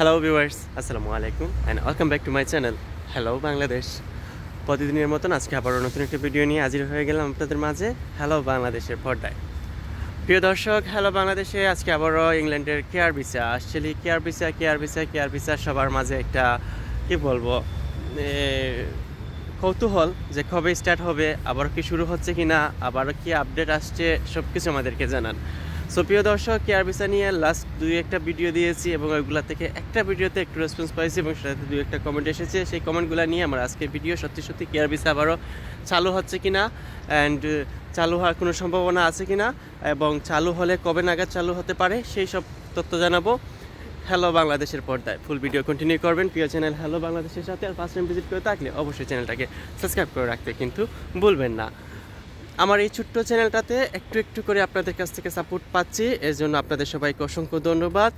Hello viewers, আসসালামু আলাইকুম and welcome back to my channel hello Bangladesh. প্রতিদিনের মতন আজকে আবারও নতুন একটা ভিডিও নিয়ে হাজির হয়ে গেলাম আপনাদের মাঝে হ্যালো বাংলাদেশের পর্দায়। প্রিয় দর্শক, হ্যালো বাংলাদেশে আজকে আবারও ইংল্যান্ডের কেয়ার ভিসা আসলে কেয়ার ভিসা সবার মাঝে একটা কি বলবো কৌতূহল যে কবে স্টার্ট হবে, আবারও কি শুরু হচ্ছে কি না, আবারও কি আপডেট আসছে, সব কিছু আমাদেরকে জানান। সো প্রিয় দর্শক, কেয়ার ভিসা নিয়ে লাস্ট দুই একটা ভিডিও দিয়েছি এবং ওইগুলো থেকে একটা ভিডিওতে একটু রেসপন্স পাইছি এবং সেটাতে দুই একটা কমেন্ট এসেছে। সেই কমেন্টগুলো নিয়ে আমার আজকের ভিডিও সত্যি কেয়ার ভিসা আবারও চালু হচ্ছে কি না অ্যান্ড চালু হওয়ার কোনো সম্ভাবনা আছে কি না এবং চালু হলে কবে নাগাদ চালু হতে পারে সেই সব তথ্য জানাবো হ্যালো বাংলাদেশের পর্দায়। ফুল ভিডিও কন্টিনিউ করবেন প্রিয় চ্যানেল হ্যালো বাংলাদেশের সাথে। আর ফার্স্ট টাইম ভিজিট করে থাকলে অবশ্যই চ্যানেলটাকে সাবস্ক্রাইব করে রাখতে কিন্তু ভুলবেন না। আমার এই ছোট্ট চ্যানেলটাতে একটু করে আপনাদের কাছ থেকে সাপোর্ট পাচ্ছি, এর জন্য আপনাদের সবাইকে অসংখ্য ধন্যবাদ।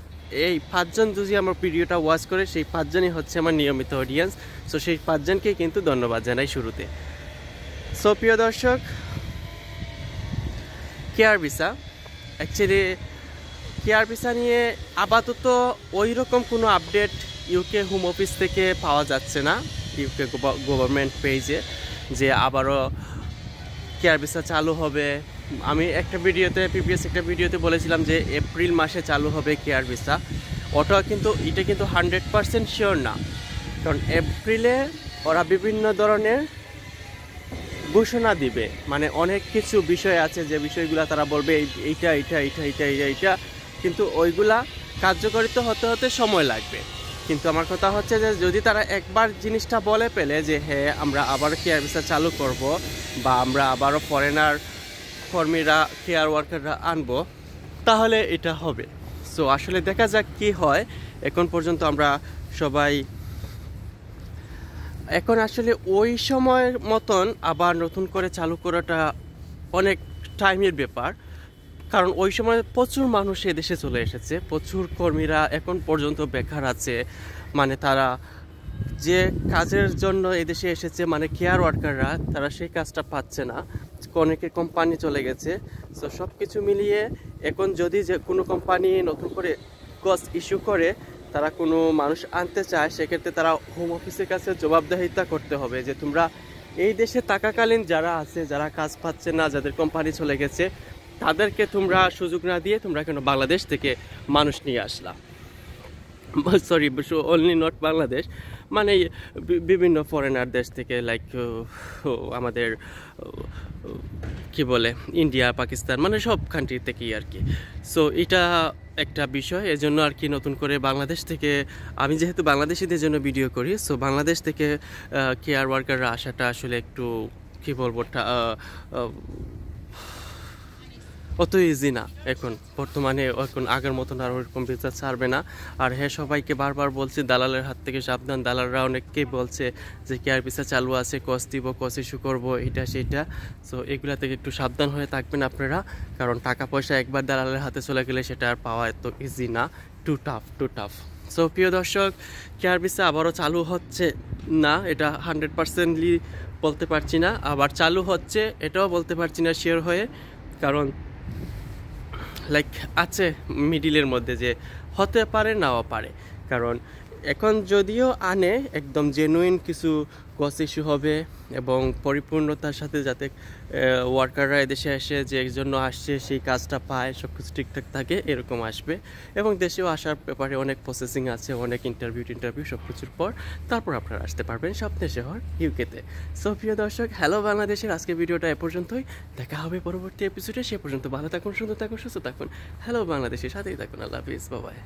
এই 5 জন যদি আমার ভিডিওটা ওয়াচ করে সেই 5 জনই হচ্ছে আমার নিয়মিত অডিয়েন্স। সো সেই 5 জনকেই কিন্তু ধন্যবাদ জানাই শুরুতে। সো প্রিয় দর্শক, care visa actually care visa নিয়ে আপাতত ওই রকম কোনো আপডেট ইউকে হোম অফিস থেকে পাওয়া যাচ্ছে না, ইউকে গভর্নমেন্ট পেজে যে আবারও কেয়ার ভিসা চালু হবে। আমি প্রিভিয়াস একটা ভিডিওতে বলেছিলাম যে এপ্রিল মাসে চালু হবে কেয়ার ভিসা। এটা কিন্তু 100% শিওর না, কারণ এপ্রিলে ওরা বিভিন্ন ধরনের ঘোষণা দিবে, মানে অনেক কিছু বিষয় আছে যে বিষয়গুলো তারা বলবে এইটা, কিন্তু ওইগুলা কার্যকরিত হতে সময় লাগবে। কিন্তু আমার কথা হচ্ছে যে যদি তারা একবার জিনিসটা বলে পেলে যে হ্যাঁ আমরা আবার কেয়ার ভিসা চালু করব বা আমরা আবারও ফরেনার কর্মীরা কেয়ার ওয়ার্কাররা আনবো, তাহলে এটা হবে। সো আসলে দেখা যাক কি হয়। এখন পর্যন্ত আমরা সবাই এখন আসলে ওই সময়ের মতন আবার নতুন করে চালু করাটা অনেক টাইমের ব্যাপার, কারণ ওই সময় প্রচুর মানুষ এদেশে চলে এসেছে, প্রচুর কর্মীরা এখন পর্যন্ত বেকার আছে, মানে তারা যে কাজের জন্য এদেশে এসেছে মানে কেয়ার ওয়ার্কাররা, তারা সেই কাজটা পাচ্ছে না, অনেকের কোম্পানি চলে গেছে। সো সব কিছু মিলিয়ে এখন যদি যে কোনো কোম্পানি নতুন করে গজ ইস্যু করে তারা কোনো মানুষ আনতে চায়, সেক্ষেত্রে তারা হোম অফিসের কাছে জবাবদিহিতা করতে হবে যে তোমরা এই দেশে থাকাকালীন যারা আছে, যারা কাজ পাচ্ছে না, যাদের কোম্পানি চলে গেছে, তাদেরকে তোমরা সুযোগ না দিয়ে তোমরা কেন বাংলাদেশ থেকে মানুষ নিয়ে আসলা। সরি, অনলি নট বাংলাদেশ, মানে বিভিন্ন ফরেনার দেশ থেকে, লাইক আমাদের কি বলে ইন্ডিয়া, পাকিস্তান, মানে সব কান্ট্রি থেকেই আর কি। সো এটা একটা বিষয়, এজন্য আর কি নতুন করে বাংলাদেশ থেকে, আমি যেহেতু বাংলাদেশিদের জন্য ভিডিও করি, সো বাংলাদেশ থেকে কেয়ার ওয়ার্কাররা আসাটা আসলে একটু কি বলবো অত ইজি না এখন বর্তমানে। এখন আগের মতন আর ওরকম ভিসা ছাড়বে না। আর হ্যাঁ, সবাইকে বারবার বলছি দালালের হাত থেকে সাবধান। দালালরা অনেককেই বলছে যে কেয়ার ভিসা চালু আছে, কস দিব, কস ইস্যু করবো, এটা সেটা। সো এগুলা থেকে একটু সাবধান হয়ে থাকবেন আপনারা, কারণ টাকা পয়সা একবার দালালের হাতে চলে গেলে সেটা আর পাওয়া এত ইজি না, টু টাফ। সো প্রিয় দর্শক, কেয়ার ভিসা আবারও চালু হচ্ছে না, এটা 100%লি বলতে পারছি না, আবার চালু হচ্ছে এটাও বলতে পারছি না শিওর হয়ে, কারণ লাইক আছে মিডিলের মধ্যে যে হতে পারে নাও পারে। কারণ এখন যদিও আনে একদম জেনুইন কিছু কস ইস্যু হবে এবং পরিপূর্ণতার সাথে যাতে ওয়ার্কাররা এদেশে এসে যে জন্য আসছে সেই কাজটা পায়, সব কিছু ঠিকঠাক থাকে, এরকম আসবে। এবং দেশেও আসার ব্যাপারে অনেক প্রসেসিং আছে, অনেক ইন্টারভিউ সব কিছুর পর তারপর আপনারা আসতে পারবেন স্বপ্নে শহর ইউকেতে। সো প্রিয় দর্শক, হ্যালো বাংলাদেশের আজকে ভিডিওটা এ পর্যন্তই। দেখা হবে পরবর্তী এপিসোডে। সে পর্যন্ত ভালো থাকুন, সুন্দর থাকুন, সুস্থ থাকুন। হ্যালো বাংলাদেশের সাথেই থাকুন। আল্লাহ হাফিজ, বাই বাই।